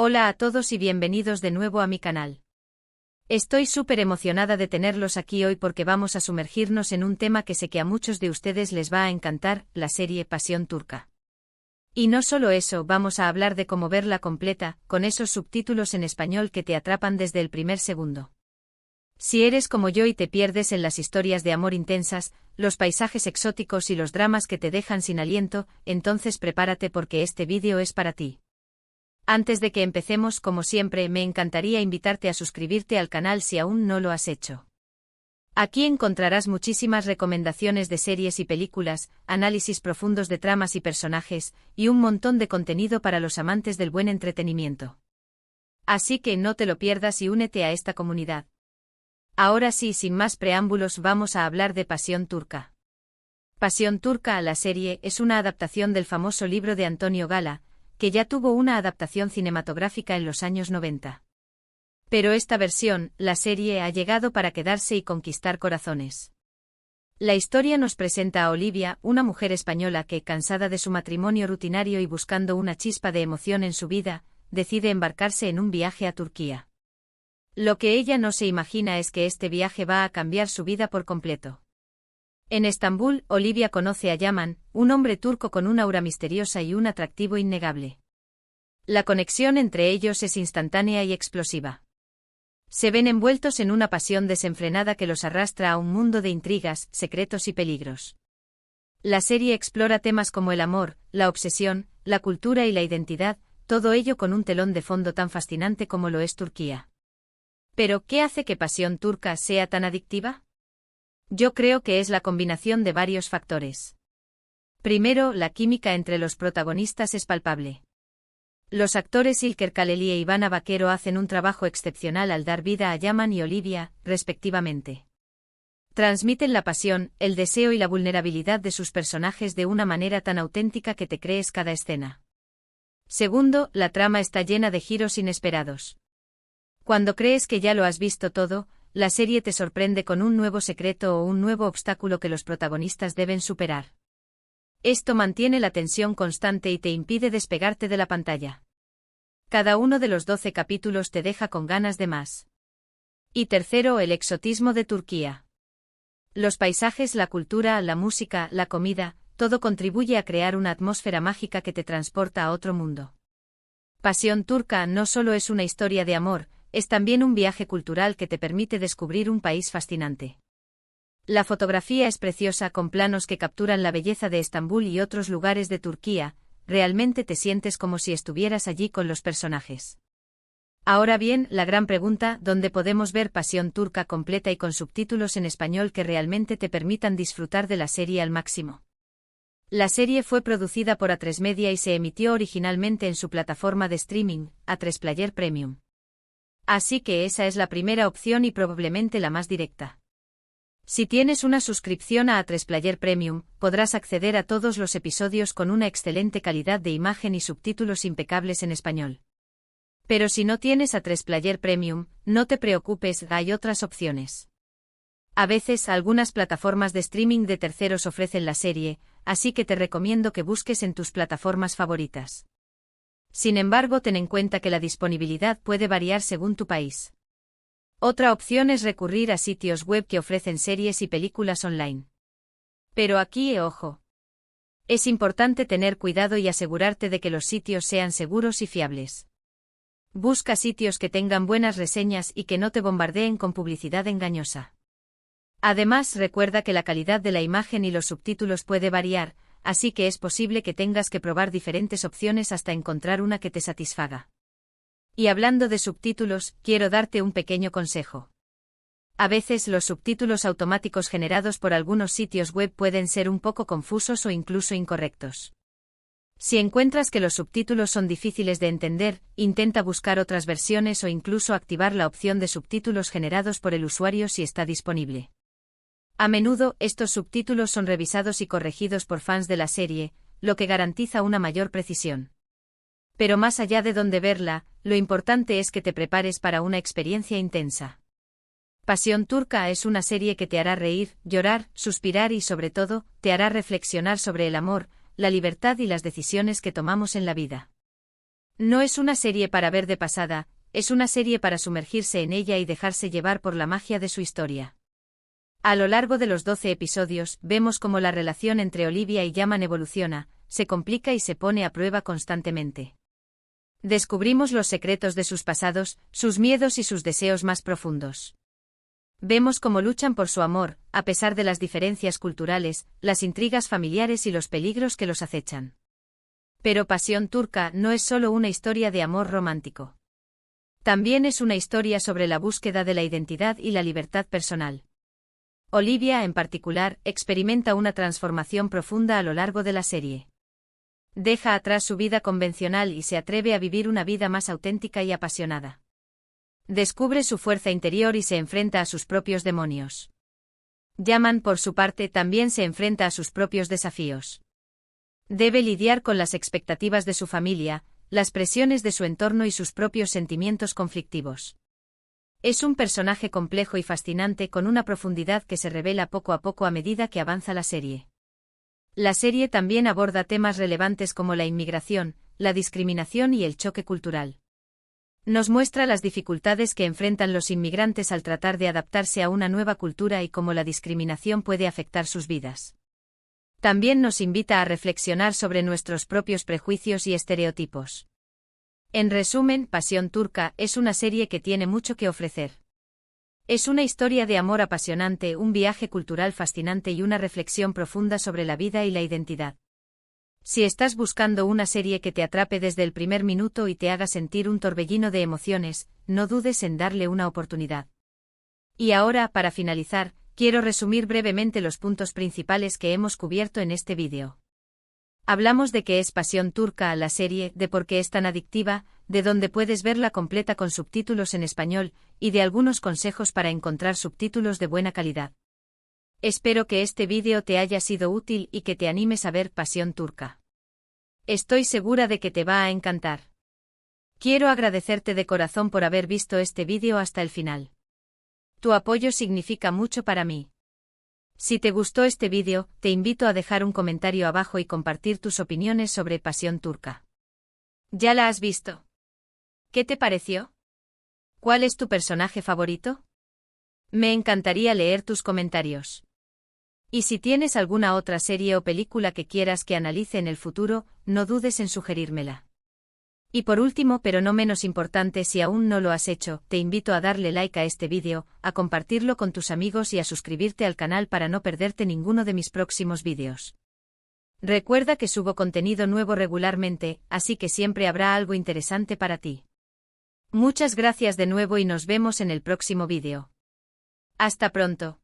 Hola a todos y bienvenidos de nuevo a mi canal. Estoy súper emocionada de tenerlos aquí hoy porque vamos a sumergirnos en un tema que sé que a muchos de ustedes les va a encantar, la serie Pasión Turca. Y no solo eso, vamos a hablar de cómo verla completa, con esos subtítulos en español que te atrapan desde el primer segundo. Si eres como yo y te pierdes en las historias de amor intensas, los paisajes exóticos y los dramas que te dejan sin aliento, entonces prepárate porque este vídeo es para ti. Antes de que empecemos, como siempre, me encantaría invitarte a suscribirte al canal si aún no lo has hecho. Aquí encontrarás muchísimas recomendaciones de series y películas, análisis profundos de tramas y personajes, y un montón de contenido para los amantes del buen entretenimiento. Así que no te lo pierdas y únete a esta comunidad. Ahora sí, sin más preámbulos, vamos a hablar de Pasión Turca. Pasión Turca, la serie, es una adaptación del famoso libro de Antonio Gala, que ya tuvo una adaptación cinematográfica en los años 90. Pero esta versión, la serie, ha llegado para quedarse y conquistar corazones. La historia nos presenta a Olivia, una mujer española que, cansada de su matrimonio rutinario y buscando una chispa de emoción en su vida, decide embarcarse en un viaje a Turquía. Lo que ella no se imagina es que este viaje va a cambiar su vida por completo. En Estambul, Olivia conoce a Yaman, un hombre turco con una aura misteriosa y un atractivo innegable. La conexión entre ellos es instantánea y explosiva. Se ven envueltos en una pasión desenfrenada que los arrastra a un mundo de intrigas, secretos y peligros. La serie explora temas como el amor, la obsesión, la cultura y la identidad, todo ello con un telón de fondo tan fascinante como lo es Turquía. ¿Pero qué hace que Pasión Turca sea tan adictiva? Yo creo que es la combinación de varios factores. Primero, la química entre los protagonistas es palpable. Los actores İlker Kaleli e Ivana Vaquero hacen un trabajo excepcional al dar vida a Yaman y Olivia, respectivamente. Transmiten la pasión, el deseo y la vulnerabilidad de sus personajes de una manera tan auténtica que te crees cada escena. Segundo, la trama está llena de giros inesperados. Cuando crees que ya lo has visto todo, la serie te sorprende con un nuevo secreto o un nuevo obstáculo que los protagonistas deben superar. Esto mantiene la tensión constante y te impide despegarte de la pantalla. Cada uno de los 12 capítulos te deja con ganas de más. Y tercero, el exotismo de Turquía. Los paisajes, la cultura, la música, la comida, todo contribuye a crear una atmósfera mágica que te transporta a otro mundo. Pasión Turca no solo es una historia de amor, es también un viaje cultural que te permite descubrir un país fascinante. La fotografía es preciosa con planos que capturan la belleza de Estambul y otros lugares de Turquía, realmente te sientes como si estuvieras allí con los personajes. Ahora bien, la gran pregunta, ¿dónde podemos ver Pasión Turca completa y con subtítulos en español que realmente te permitan disfrutar de la serie al máximo? La serie fue producida por A3 Media y se emitió originalmente en su plataforma de streaming, A3 Player Premium. Así que esa es la primera opción y probablemente la más directa. Si tienes una suscripción a A3 Player Premium, podrás acceder a todos los episodios con una excelente calidad de imagen y subtítulos impecables en español. Pero si no tienes A3 Player Premium, no te preocupes, hay otras opciones. A veces algunas plataformas de streaming de terceros ofrecen la serie, así que te recomiendo que busques en tus plataformas favoritas. Sin embargo, ten en cuenta que la disponibilidad puede variar según tu país. Otra opción es recurrir a sitios web que ofrecen series y películas online. Pero aquí, ojo. Es importante tener cuidado y asegurarte de que los sitios sean seguros y fiables. Busca sitios que tengan buenas reseñas y que no te bombardeen con publicidad engañosa. Además, recuerda que la calidad de la imagen y los subtítulos puede variar, así que es posible que tengas que probar diferentes opciones hasta encontrar una que te satisfaga. Y hablando de subtítulos, quiero darte un pequeño consejo. A veces los subtítulos automáticos generados por algunos sitios web pueden ser un poco confusos o incluso incorrectos. Si encuentras que los subtítulos son difíciles de entender, intenta buscar otras versiones o incluso activar la opción de subtítulos generados por el usuario si está disponible. A menudo, estos subtítulos son revisados y corregidos por fans de la serie, lo que garantiza una mayor precisión. Pero más allá de dónde verla, lo importante es que te prepares para una experiencia intensa. Pasión Turca es una serie que te hará reír, llorar, suspirar y sobre todo, te hará reflexionar sobre el amor, la libertad y las decisiones que tomamos en la vida. No es una serie para ver de pasada, es una serie para sumergirse en ella y dejarse llevar por la magia de su historia. A lo largo de los 12 episodios, vemos cómo la relación entre Olivia y Yaman evoluciona, se complica y se pone a prueba constantemente. Descubrimos los secretos de sus pasados, sus miedos y sus deseos más profundos. Vemos cómo luchan por su amor, a pesar de las diferencias culturales, las intrigas familiares y los peligros que los acechan. Pero Pasión Turca no es solo una historia de amor romántico. También es una historia sobre la búsqueda de la identidad y la libertad personal. Olivia, en particular, experimenta una transformación profunda a lo largo de la serie. Deja atrás su vida convencional y se atreve a vivir una vida más auténtica y apasionada. Descubre su fuerza interior y se enfrenta a sus propios demonios. Yaman, por su parte, también se enfrenta a sus propios desafíos. Debe lidiar con las expectativas de su familia, las presiones de su entorno y sus propios sentimientos conflictivos. Es un personaje complejo y fascinante con una profundidad que se revela poco a poco a medida que avanza la serie. La serie también aborda temas relevantes como la inmigración, la discriminación y el choque cultural. Nos muestra las dificultades que enfrentan los inmigrantes al tratar de adaptarse a una nueva cultura y cómo la discriminación puede afectar sus vidas. También nos invita a reflexionar sobre nuestros propios prejuicios y estereotipos. En resumen, Pasión Turca es una serie que tiene mucho que ofrecer. Es una historia de amor apasionante, un viaje cultural fascinante y una reflexión profunda sobre la vida y la identidad. Si estás buscando una serie que te atrape desde el primer minuto y te haga sentir un torbellino de emociones, no dudes en darle una oportunidad. Y ahora, para finalizar, quiero resumir brevemente los puntos principales que hemos cubierto en este vídeo. Hablamos de qué es Pasión Turca, la serie, de por qué es tan adictiva, de dónde puedes verla completa con subtítulos en español, y de algunos consejos para encontrar subtítulos de buena calidad. Espero que este vídeo te haya sido útil y que te animes a ver Pasión Turca. Estoy segura de que te va a encantar. Quiero agradecerte de corazón por haber visto este vídeo hasta el final. Tu apoyo significa mucho para mí. Si te gustó este vídeo, te invito a dejar un comentario abajo y compartir tus opiniones sobre Pasión Turca. ¿Ya la has visto? ¿Qué te pareció? ¿Cuál es tu personaje favorito? Me encantaría leer tus comentarios. Y si tienes alguna otra serie o película que quieras que analice en el futuro, no dudes en sugerírmela. Y por último, pero no menos importante, si aún no lo has hecho, te invito a darle like a este vídeo, a compartirlo con tus amigos y a suscribirte al canal para no perderte ninguno de mis próximos vídeos. Recuerda que subo contenido nuevo regularmente, así que siempre habrá algo interesante para ti. Muchas gracias de nuevo y nos vemos en el próximo vídeo. Hasta pronto.